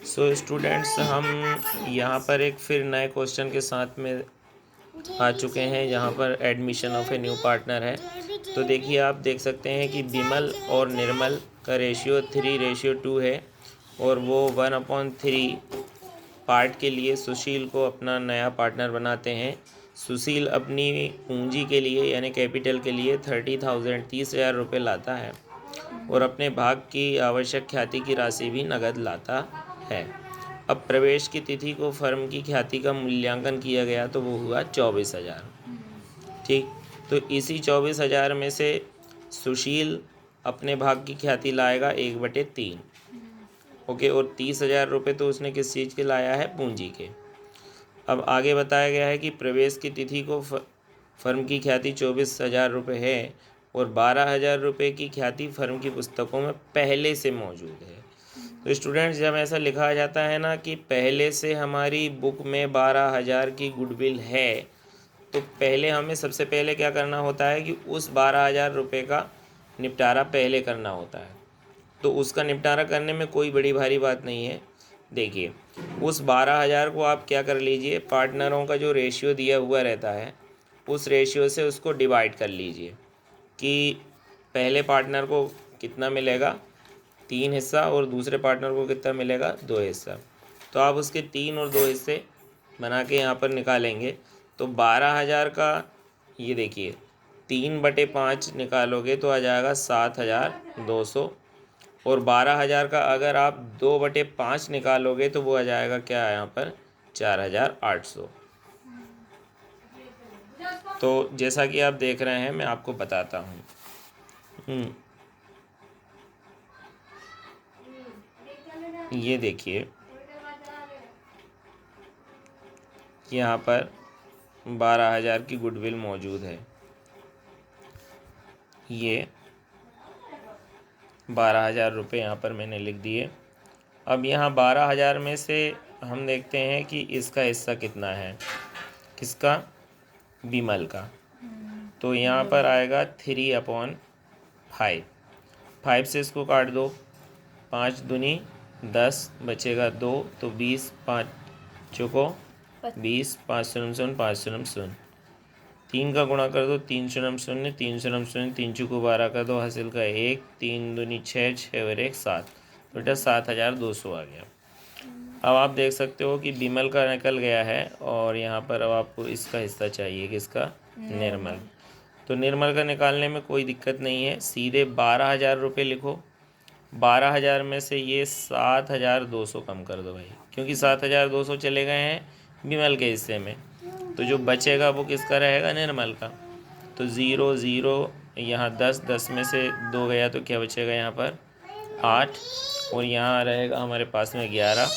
So students, हम यहाँ पर एक फिर नए क्वेश्चन के साथ में आ चुके हैं। यहाँ पर admission of a new partner है। तो देखिए, आप देख सकते हैं कि बिमल और निर्मल का रेशियो 3:2 है और वो 1/3 पार्ट के लिए सुशील को अपना नया पार्टनर बनाते हैं। सुशील अपनी पूंजी के लिए यानी कैपिटल के लिए 30,000 रुपये लाता है और अपने भाग की आवश्यक ख्याति की राशि भी नकद लाता है। अब प्रवेश की तिथि को फर्म की ख्याति का मूल्यांकन किया गया तो वो हुआ 24,000। ठीक, तो इसी 24,000 में से सुशील अपने भाग की ख्याति लाएगा 1/3। ओके, और 30,000 रुपये तो उसने किस चीज़ के लाया है? पूंजी के। अब आगे बताया गया है कि प्रवेश की तिथि को फर्म की ख्याति 24,000 रुपये है और 12,000 रुपये की ख्याति फर्म की पुस्तकों में पहले से मौजूद है। तो स्टूडेंट्स, जब ऐसा लिखा जाता है ना कि पहले से हमारी बुक में 12,000 की गुडविल है, तो पहले हमें सबसे पहले क्या करना होता है कि उस 12,000 रुपये का निपटारा पहले करना होता है। तो उसका निपटारा करने में कोई बड़ी भारी बात नहीं है। देखिए, उस 12,000 को आप क्या कर लीजिए, पार्टनरों का जो रेशियो दिया हुआ रहता है उस रेशियो से उसको डिवाइड कर लीजिए कि पहले पार्टनर को कितना मिलेगा, 3 हिस्सा, और दूसरे पार्टनर को कितना मिलेगा, 2 हिस्सा। तो आप उसके 3 और 2 हिस्से बना के यहाँ पर निकालेंगे तो 12,000 का, ये देखिए, 3/5 निकालोगे तो आ जाएगा 7,200, और 12,000 का अगर आप 2/5 निकालोगे तो वो आ जाएगा क्या यहाँ पर, 4,800। तो जैसा कि आप देख रहे हैं, मैं आपको बताता हूँ। ये देखिए, यहाँ पर 12,000 की गुडविल मौजूद है। ये 12,000 रुपये यहाँ पर मैंने लिख दिए। अब यहाँ 12,000 में से हम देखते हैं कि इसका हिस्सा कितना है, किसका? बिमल का। तो यहाँ पर आएगा 3/5। 5 से इसको काट दो, 5 दूनी 10, बचेगा 2, तो 20, 5 चौको 20, 5 शून्य शून्य 5 शून्य शून्य, 3 का गुणा कर दो, 3 शून्य शून्य 3 शून्य शून्य, 3 चौको 12 का 2, हासिल का 1, 3 दूनी 6, 6 और 1 7, तो बेटा 7,200 आ गया। अब आप देख सकते हो कि बिमल का निकल गया है और यहाँ पर अब आपको इसका हिस्सा चाहिए, किसका? निर्मल। तो निर्मल का निकालने में कोई दिक्कत नहीं है, सीधे 12,000 रुपये लिखो। 12,000 में से ये 7,200 कम कर दो भाई, क्योंकि 7,200 चले गए हैं बिमल के हिस्से में, तो जो बचेगा वो किसका रहेगा? निर्मल का। तो 0 0, यहाँ 10, 10 में से 2 गया तो क्या बचेगा यहाँ पर? 8, और यहाँ रहेगा हमारे पास में 11,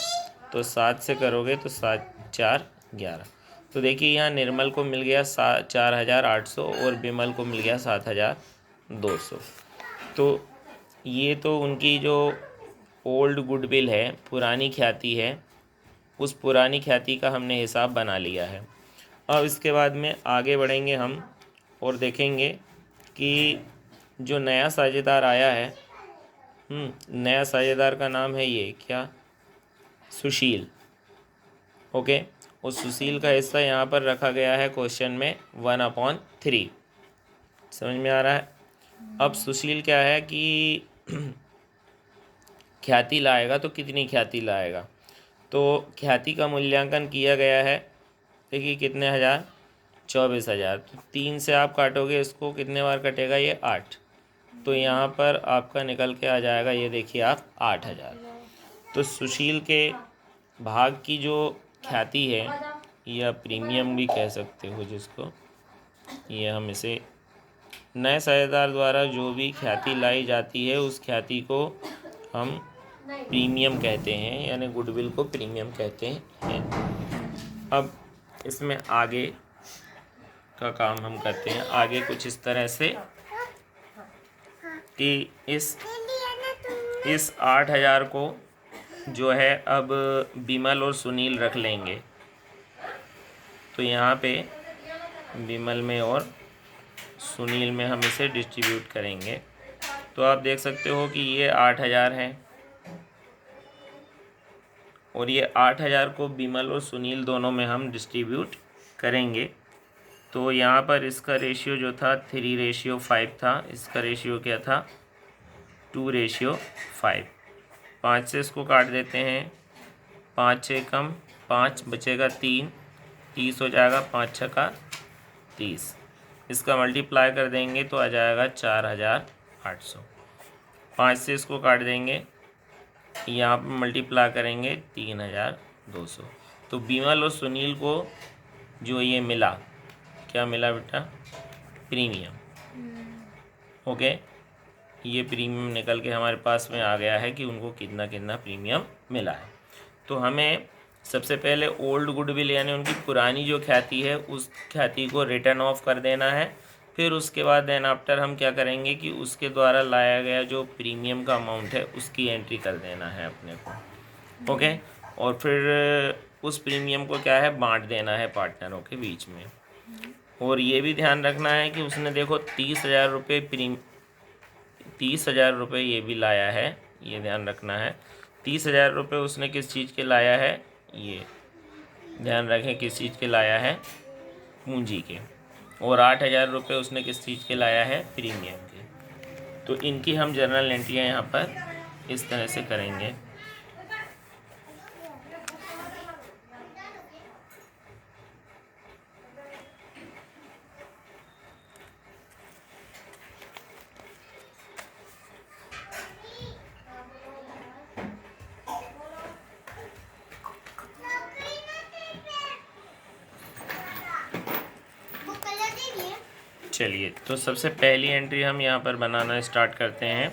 तो 7 से करोगे तो 7 4 11। तो देखिए, यहाँ निर्मल को मिल गया 4,800 और बिमल को मिल गया 7,200। तो ये तो उनकी जो ओल्ड गुडविल है, पुरानी ख्याति है, उस पुरानी ख्याति का हमने हिसाब बना लिया है। अब इसके बाद में आगे बढ़ेंगे हम और देखेंगे कि जो नया साझेदार आया है, नया साझेदार का नाम है ये क्या? सुशील। ओके, और सुशील का हिस्सा यहाँ पर रखा गया है क्वेश्चन में 1/3। समझ में आ रहा है? अब सुशील क्या है कि ख्याति लाएगा, तो कितनी ख्याति लाएगा? तो ख्याति का मूल्यांकन किया गया है, देखिए कितने हज़ार? 24,000। तो 3 से आप काटोगे इसको, कितने बार कटेगा ये? 8। तो यहाँ पर आपका निकल के आ जाएगा, ये देखिए आप, 8,000। तो सुशील के भाग की जो ख्याति है, या प्रीमियम भी कह सकते हो जिसको, ये हम इसे, नए साझेदार द्वारा जो भी ख्याति लाई जाती है उस ख्याति को हम प्रीमियम कहते हैं, यानी गुडविल को प्रीमियम कहते हैं। अब इसमें आगे का काम हम करते हैं, आगे कुछ इस तरह से कि इस 8,000 को जो है अब बिमल और सुनील रख लेंगे। तो यहाँ पे बिमल में और सुनील में हम इसे डिस्ट्रीब्यूट करेंगे। तो आप देख सकते हो कि ये 8,000 है और ये 8,000 को बिमल और सुनील दोनों में हम डिस्ट्रीब्यूट करेंगे। तो यहाँ पर इसका रेशियो जो था 3:5 था, इसका रेशियो क्या था 2:5। 5 से इसको काट देते हैं, 5 से कम 5 बचेगा 3, 30 हो जाएगा, 5 छक्का 30। इसका मल्टीप्लाई कर देंगे तो आ जाएगा 4,800। 5 से इसको काट देंगे, यहाँ पर मल्टीप्लाई करेंगे 3,200। तो बिमल और सुनील को जो ये मिला, क्या मिला बेटा, प्रीमियम। ओके, ये प्रीमियम निकल के हमारे पास में आ गया है कि उनको कितना कितना प्रीमियम मिला है। तो हमें सबसे पहले ओल्ड गुडविल यानी उनकी पुरानी जो ख्याति है उस ख्याति को रिटर्न ऑफ कर देना है। फिर उसके बाद देन आफ्टर हम क्या करेंगे कि उसके द्वारा लाया गया जो प्रीमियम का अमाउंट है उसकी एंट्री कर देना है अपने को। ओके, और फिर उस प्रीमियम को क्या है, बांट देना है पार्टनरों के बीच में। और ये भी ध्यान रखना है कि उसने देखो 30,000 रुपये 30,000 रुपये ये भी लाया है, ये ध्यान रखना है। 30,000 रुपये उसने किस चीज़ के लाया है, ये ध्यान रखें किस चीज़ के लाया है, पूंजी के। और 8,000 रुपये उसने किस चीज़ के लाया है, प्रीमियम के। तो इनकी हम जर्नल एंट्रियाँ यहाँ पर इस तरह से करेंगे। चलिए, तो सबसे पहली एंट्री हम यहाँ पर बनाना स्टार्ट करते हैं।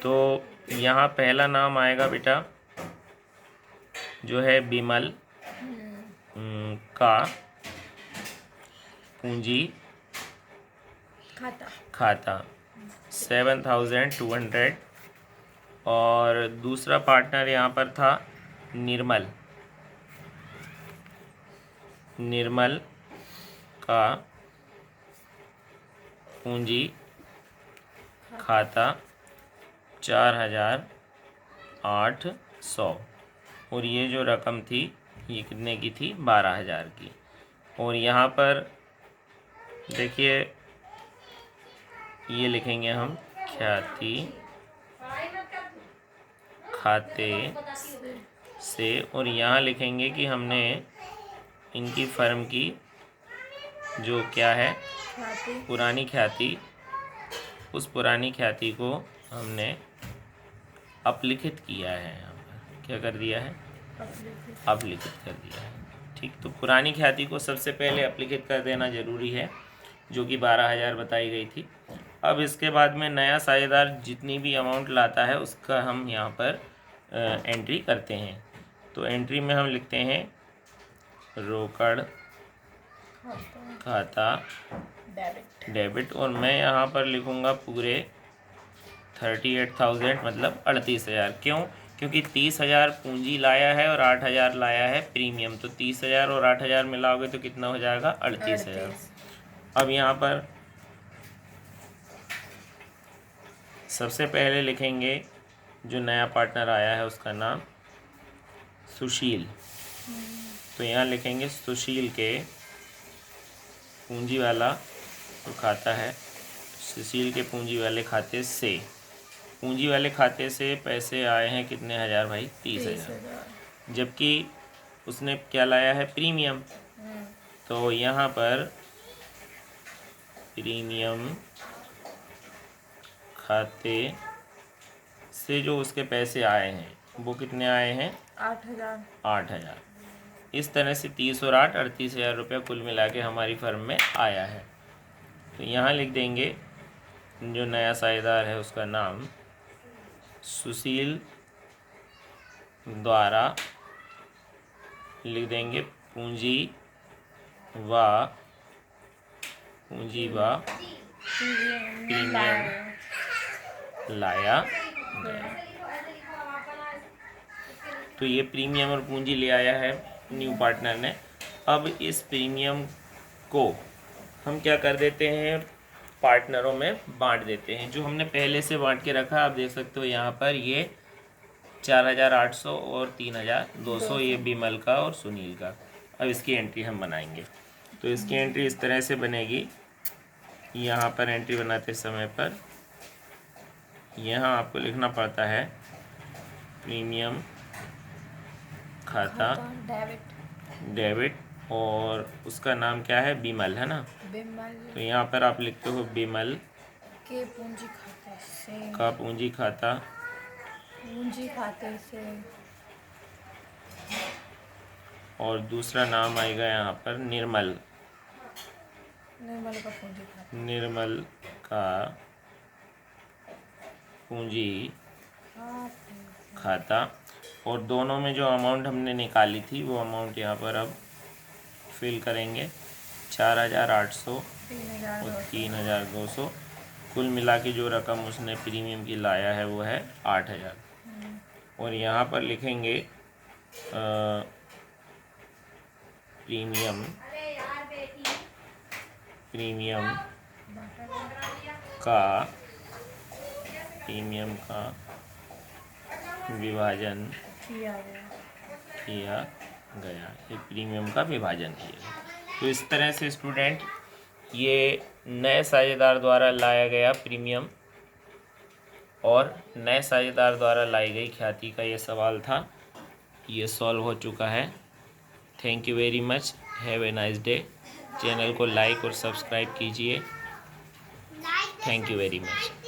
तो यहाँ पहला नाम आएगा बेटा जो है बिमल का पूंजी खाता 7,200। और दूसरा पार्टनर यहाँ पर था निर्मल का पूंजी खाता 4,800। और ये जो रकम थी ये कितने की थी, 12,000 की। और यहाँ पर देखिए ये लिखेंगे हम ख्याति खाते से, और यहाँ लिखेंगे कि हमने इनकी फर्म की जो क्या है पुरानी ख्याति, उस पुरानी ख्याति को हमने अपलिखित किया है। यहाँ पर क्या कर दिया है, अपलिखित कर दिया है। ठीक, तो पुरानी ख्याति को सबसे पहले अपलिखित कर देना जरूरी है, जो कि 12,000 बताई गई थी। अब इसके बाद में नया साझेदार जितनी भी अमाउंट लाता है उसका हम यहाँ पर एंट्री करते हैं। तो एंट्री में हम लिखते हैं रोकड़ खाता डेबिट, और मैं यहाँ पर लिखूँगा पूरे 38,000 मतलब 38,000। क्यों, क्योंकि 30,000 पूंजी लाया है और 8,000 लाया है प्रीमियम। तो 30,000 और 8,000 मिलाओगे तो कितना हो जाएगा, 38,000। अब यहाँ पर सबसे पहले लिखेंगे जो नया पार्टनर आया है उसका नाम सुशील। तो यहाँ लिखेंगे सुशील के पूंजी वाला जो खाता है, सुशील के पूंजी वाले खाते से, पूंजी वाले खाते से पैसे आए हैं कितने हज़ार भाई, 30,000। जबकि उसने क्या लाया है, प्रीमियम। तो यहाँ पर प्रीमियम खाते से जो उसके पैसे आए हैं वो कितने आए हैं, 8,000। इस तरह से 30 और 8 38,000 रुपये कुल मिला के हमारी फर्म में आया है। तो यहाँ लिख देंगे जो नया साझेदार है उसका नाम सुशील द्वारा, लिख देंगे पूंजी व प्रीमियम लाया गया। तो ये प्रीमियम और पूंजी ले आया है न्यू पार्टनर ने। अब इस प्रीमियम को हम क्या कर देते हैं, पार्टनरों में बांट देते हैं। जो हमने पहले से बांट के रखा, आप देख सकते हो यहाँ पर ये 4,800 और 3,200 ये बिमल का और सुनील का। अब इसकी एंट्री हम बनाएंगे। तो इसकी एंट्री इस तरह से बनेगी। यहाँ पर एंट्री बनाते समय पर यहाँ आपको लिखना पड़ता है प्रीमियम खाता डेबिट और उसका नाम क्या है, बिमल है ना। तो यहाँ पर आप लिखते हो बिमल के पूंजी खाते से का पूंजी खाते से और दूसरा नाम आएगा यहाँ पर निर्मल निर्मल का पूंजी खाता और दोनों में जो अमाउंट हमने निकाली थी वो अमाउंट यहाँ पर अब फिल करेंगे। 4,800 और 3,200 कुल मिला के जो रकम उसने प्रीमियम की लाया है वो है 8,000। और यहाँ पर लिखेंगे प्रीमियम का विभाजन किया गया। ये प्रीमियम का विभाजन किया गया। तो इस तरह से स्टूडेंट ये नए साझेदार द्वारा लाया गया प्रीमियम और नए साझेदार द्वारा लाई गई ख्याति का ये सवाल था, ये सॉल्व हो चुका है। Thank you very much, have a nice day. Channel को लाइक और सब्सक्राइब कीजिए। Thank you very much.